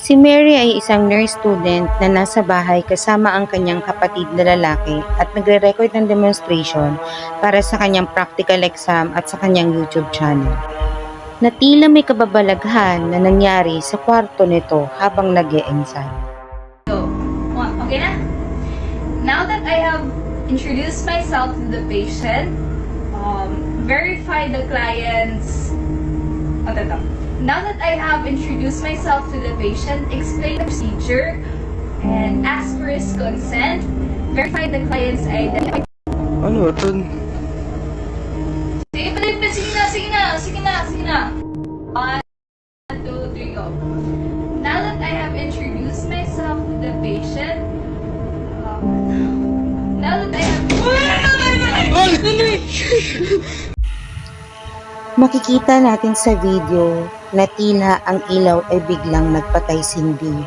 Si Mary ay isang nurse student na nasa bahay kasama ang kanyang kapatid na lalaki at nagre-record ng demonstration para sa kanyang practical exam at sa kanyang YouTube channel. Na tila may kababalaghan na nangyari sa kwarto nito habang nag-e-exam. Okay na? Now that I have introduced myself to the patient, verify the client's... Now that I have introduced myself to the patient, explain the procedure, and ask for his consent, verify the client's identity. Ano ito? Sige na. 1, 2, 3, go. Now that I have introduced myself to the patient, now that I have... Makikita natin sa video na tila ang ilaw ay biglang nagpatay-sindi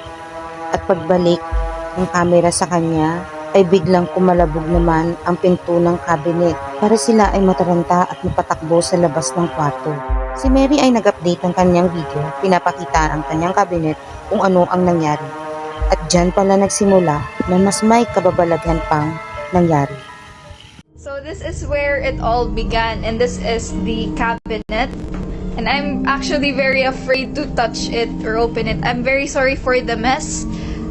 at pagbalik ng kamera sa kanya ay biglang kumalabog naman ang pinto ng cabinet para sila ay mataranta at mapatakbo sa labas ng kwarto. Si Mary ay nag-update ng kanyang video, pinapakita ang kanyang cabinet kung ano ang nangyari. At dyan pala nagsimula na mas may kababalaghan pang nangyari. So this is where it all began, and this is the cabinet, and I'm actually very afraid to touch it or open it. I'm very sorry for the mess.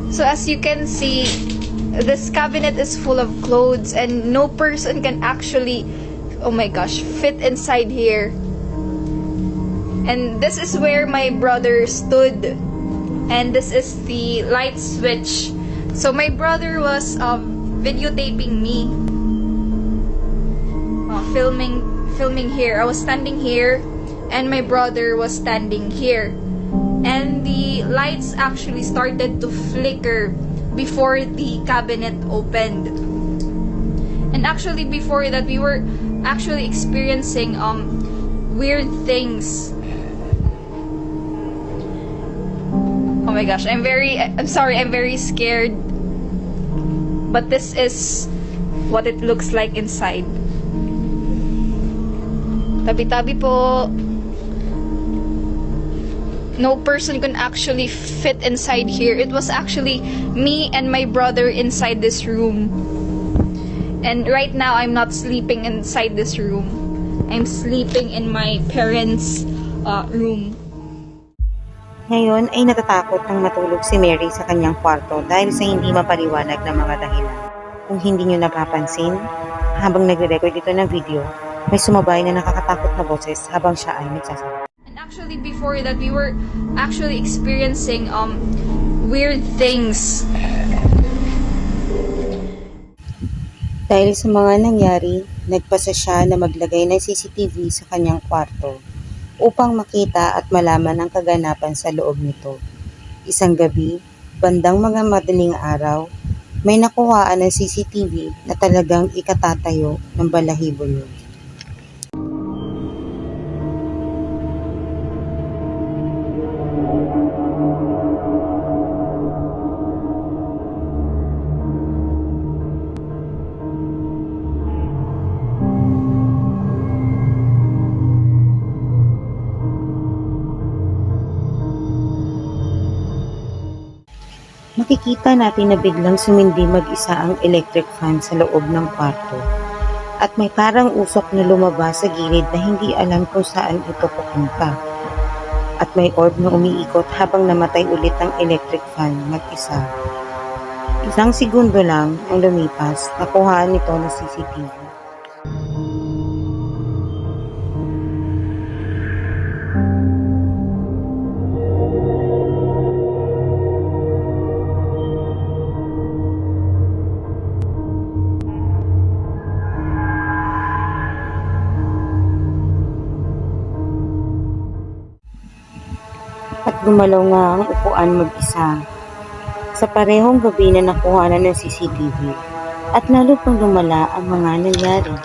So as you can see, this cabinet is full of clothes and no person can actually, oh my gosh, fit inside here. And this is where my brother stood, and this is the light switch. So my brother was videotaping me. Filming here. I was standing here and my brother was standing here, and the lights actually started to flicker before the cabinet opened. And actually before that we were actually experiencing weird things. Oh my gosh, I'm sorry, I'm very scared, but this is what it looks like inside. Tabi-tabi po. No person can actually fit inside here. It was actually me and my brother inside this room. And right now, I'm not sleeping inside this room. I'm sleeping in my parents' room. Ngayon ay natatakot nang matulog si Mary sa kanyang kwarto dahil sa hindi mapaliwanag na mga dahilan. Kung hindi nyo napapansin, habang nagre-record dito ng video, may sumabay na nakakatakot na boses habang siya ay nagsasabi. And actually before that, we were actually experiencing weird things. Dahil sa mga nangyari, nagpasa siya na maglagay ng CCTV sa kanyang kwarto upang makita at malaman ang kaganapan sa loob nito. Isang gabi, bandang mga madaling araw, may nakuhaan ng CCTV na talagang ikatatayo ng balahibo yun. Makikita natin na biglang sumindi mag-isa ang electric fan sa loob ng kwarto. At may parang usok na lumabas sa gilid na hindi alam kung saan ito pupunta. At may orb na umiikot habang namatay ulit ang electric fan mag-isa. Isang segundo lang ang lumipas, nakuhaan nito ng CCTV. At gumalaw nga ang upuan mag-isa. Sa parehong gabi na nakuhanan ng CCTV at lalo pang lumala ang mga nangyari.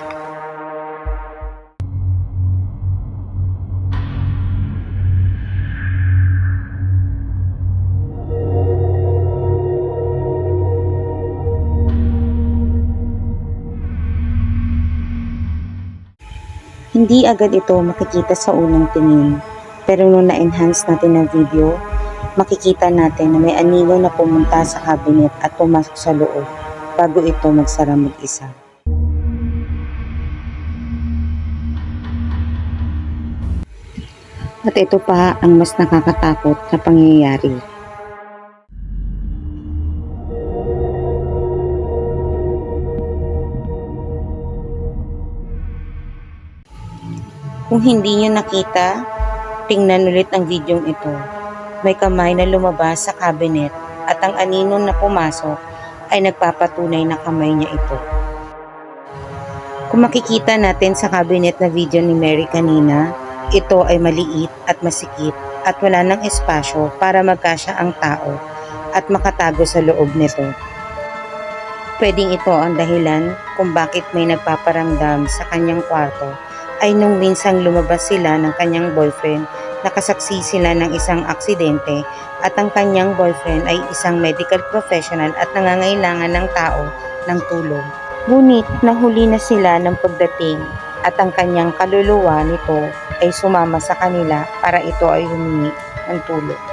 Hindi agad ito makikita sa unang tingin. Pero nung na-enhance natin ng video, makikita natin na may anino na pumunta sa cabinet at pumasok sa loob bago ito magsara mag-isa. At ito pa ang mas nakakatakot na pangyayari. Kung hindi nyo nakita, tingnan ulit ang videong ito. May kamay na lumabas sa cabinet at ang anino na pumasok ay nagpapatunay na kamay niya ito. Kung makikita natin sa cabinet na video ni Mary kanina, ito ay maliit at masikip at wala ng espasyo para magkasya ang tao at makatago sa loob nito. Pwedeng ito ang dahilan kung bakit may nagpaparamdam sa kanyang kwarto ay nung minsang lumabas sila ng kanyang boyfriend, nakasaksi sila ng isang aksidente at ang kanyang boyfriend ay isang medical professional at nangangailangan ng tao ng tulong. Ngunit nahuli na sila ng pagdating at ang kanyang kaluluwa nito ay sumama sa kanila para ito ay humingi ng tulong.